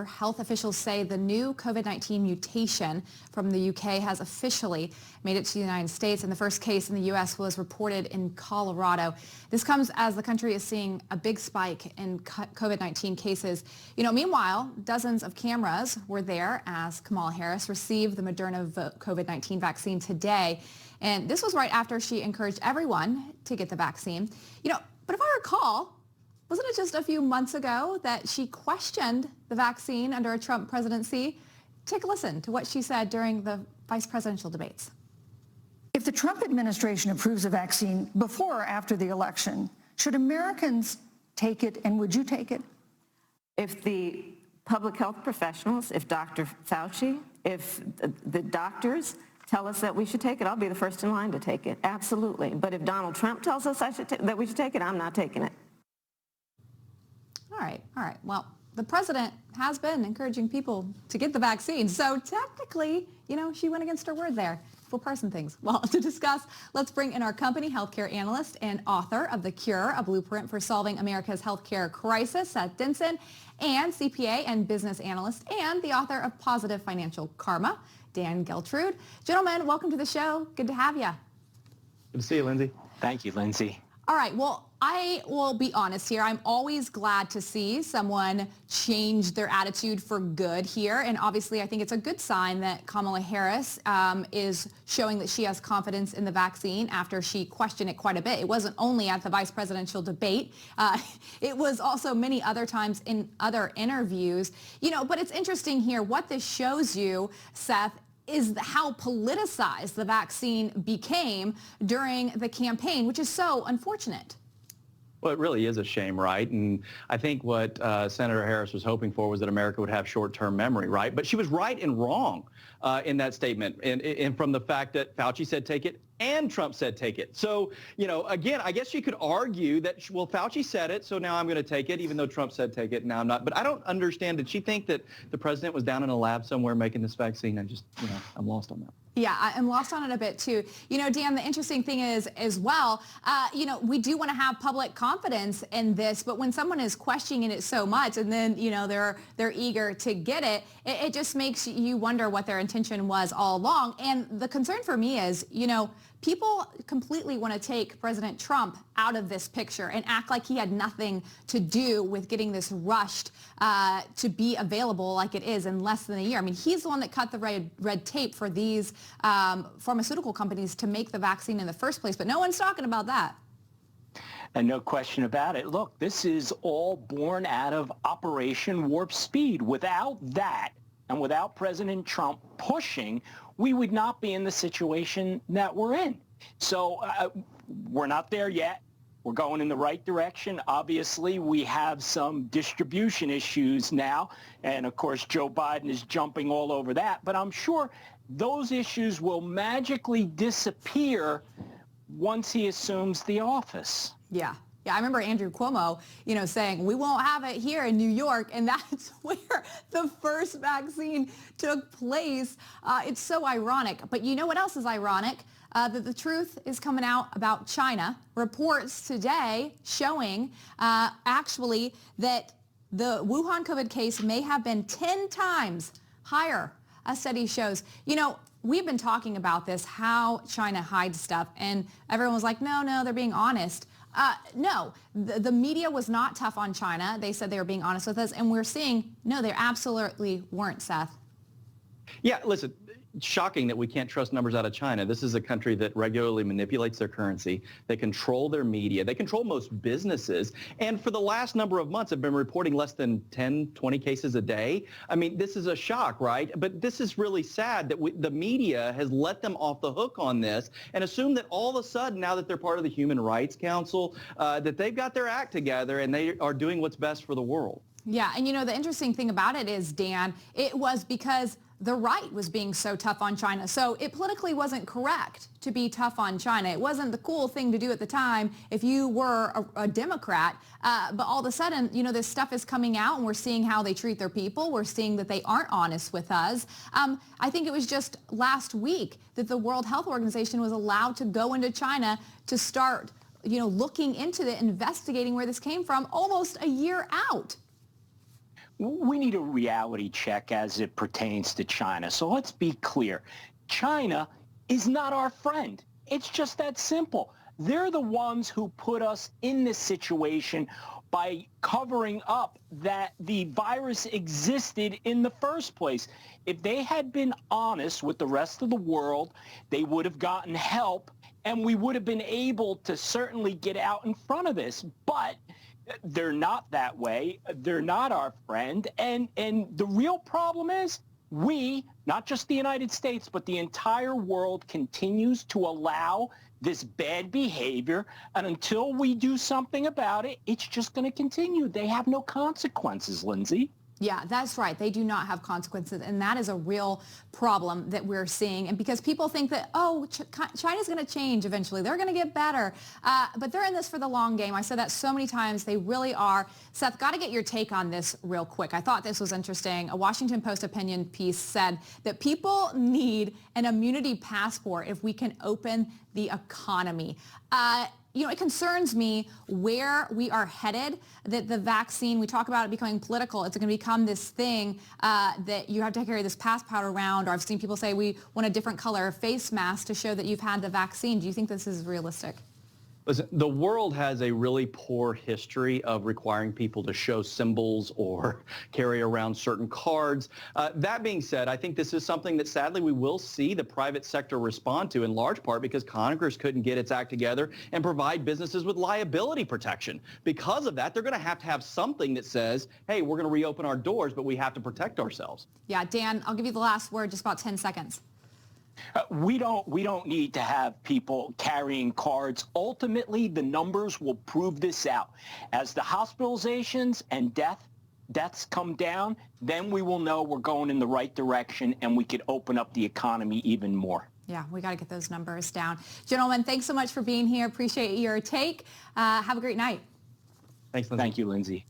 Health officials say the new COVID-19 mutation from the UK has officially made it to the United States, and the first case in the U.S. was reported in Colorado. This comes as the country is seeing a big spike in COVID-19 cases. Meanwhile, dozens of cameras were there as Kamala Harris received the Moderna COVID-19 vaccine today, and this was right after she encouraged everyone to get the vaccine. But if I recall, wasn't it just a few months ago that she questioned the vaccine under a Trump presidency? Take a listen to what she said during the vice presidential debates. If the Trump administration approves a vaccine before or after the election, should Americans take it, and would you take it? If the public health professionals, if Dr. Fauci, if the doctors tell us that we should take it, I'll be the first in line to take it, absolutely. But if Donald Trump tells us that we should take it, I'm not taking it. All right. Well, the president has been encouraging people to get the vaccine. So technically, she went against her word there. We'll parse some things. Well, to discuss, let's bring in our company healthcare analyst and author of The Cure, a blueprint for solving America's healthcare crisis, Seth Denson, and CPA and business analyst and the author of Positive Financial Karma, Dan Geltrude. Gentlemen, welcome to the show. Good to have you. Good to see you, Lyndsay. Thank you, Lyndsay. All right. Well, I will be honest here. I'm always glad to see someone change their attitude for good here. And obviously, I think it's a good sign that Kamala Harris is showing that she has confidence in the vaccine after she questioned it quite a bit. It wasn't only at the vice presidential debate. It was also many other times in other interviews. But it's interesting here. What this shows you, Seth, is how politicized the vaccine became during the campaign, which is so unfortunate. Well, it really is a shame, right? And I think what Senator Harris was hoping for was that America would have short-term memory, right? But she was right and wrong in that statement. And from the fact that Fauci said take it and Trump said take it. So, again, I guess you could argue that, well, Fauci said it, so now I'm going to take it, even though Trump said take it, now I'm not. But I don't understand. Did she think that the president was down in a lab somewhere making this vaccine? I'm lost on that. Yeah, I'm lost on it a bit too. Dan, the interesting thing is as well, we do want to have public confidence in this, but when someone is questioning it so much and then, they're eager to get it, it just makes you wonder what their intention was all along. And the concern for me is, people completely want to take President Trump out of this picture and act like he had nothing to do with getting this rushed to be available like it is in less than a year. I mean, he's the one that cut the red tape for these pharmaceutical companies to make the vaccine in the first place, but no one's talking about that. And no question about it. Look, this is all born out of Operation Warp Speed. Without that, and without President Trump pushing, we would not be in the situation that we're in. So we're not there yet. We're going in the right direction. Obviously, we have some distribution issues now. And of course, Joe Biden is jumping all over that. But I'm sure those issues will magically disappear once he assumes the office. Yeah. Yeah, I remember Andrew Cuomo, saying we won't have it here in New York, and that's where the first vaccine took place. It's so ironic. But you know what else is ironic? That the truth is coming out about China. Reports today showing actually that the Wuhan COVID case may have been 10 times higher. A study shows. We've been talking about this, how China hides stuff, and everyone was like, no, they're being honest. No, the media was not tough on China. They said they were being honest with us, and we're seeing, no, they absolutely weren't, Seth. Yeah, listen, shocking that we can't trust numbers out of China. This is a country that regularly manipulates their currency. They control their media. They control most businesses. And for the last number of months have been reporting less than 10, 20 cases a day. I mean, this is a shock, right? But this is really sad that the media has let them off the hook on this and assumed that all of a sudden, now that they're part of the Human Rights Council, that they've got their act together and they are doing what's best for the world. Yeah, and the interesting thing about it is, Dan, it was because the right was being so tough on China. So it politically wasn't correct to be tough on China. It wasn't the cool thing to do at the time if you were a Democrat. But all of a sudden, this stuff is coming out and we're seeing how they treat their people. We're seeing that they aren't honest with us. I think it was just last week that the World Health Organization was allowed to go into China to start, looking into it, investigating where this came from almost a year out. we need a reality check as it pertains to China. So let's be clear. China is not our friend. It's just that simple. They're the ones who put us in this situation by covering up that the virus existed in the first place. If they had been honest with the rest of the world, they would have gotten help, and we would have been able to certainly get out in front of this. But they're not that way. They're not our friend. And the real problem is we, not just the United States, but the entire world continues to allow this bad behavior. And until we do something about it, it's just going to continue. They have no consequences, Lyndsay. Yeah, that's right. They do not have consequences. And that is a real problem that we're seeing. And because people think that, oh, China's going to change eventually. They're going to get better. But they're in this for the long game. I said that so many times. They really are. Seth, got to get your take on this real quick. I thought this was interesting. A Washington Post opinion piece said that people need an immunity passport if we can open the economy. You know, it concerns me where we are headed, that the vaccine, we talk about it becoming political. It's going to become this thing that you have to carry this passport around, or I've seen people say we want a different color face mask to show that you've had the vaccine. Do you think this is realistic? Listen, the world has a really poor history of requiring people to show symbols or carry around certain cards. That being said, I think this is something that sadly we will see the private sector respond to in large part because Congress couldn't get its act together and provide businesses with liability protection. Because of that, they're going to have something that says, hey, we're going to reopen our doors, but we have to protect ourselves. Yeah, Dan, I'll give you the last word, just about 10 seconds. We don't need to have people carrying cards. Ultimately, the numbers will prove this out. As the hospitalizations and deaths come down, then we will know we're going in the right direction and we could open up the economy even more. Yeah, we got to get those numbers down. Gentlemen, thanks so much for being here. Appreciate your take. Have a great night. Thanks, Lyndsay. Thank you, Lyndsay.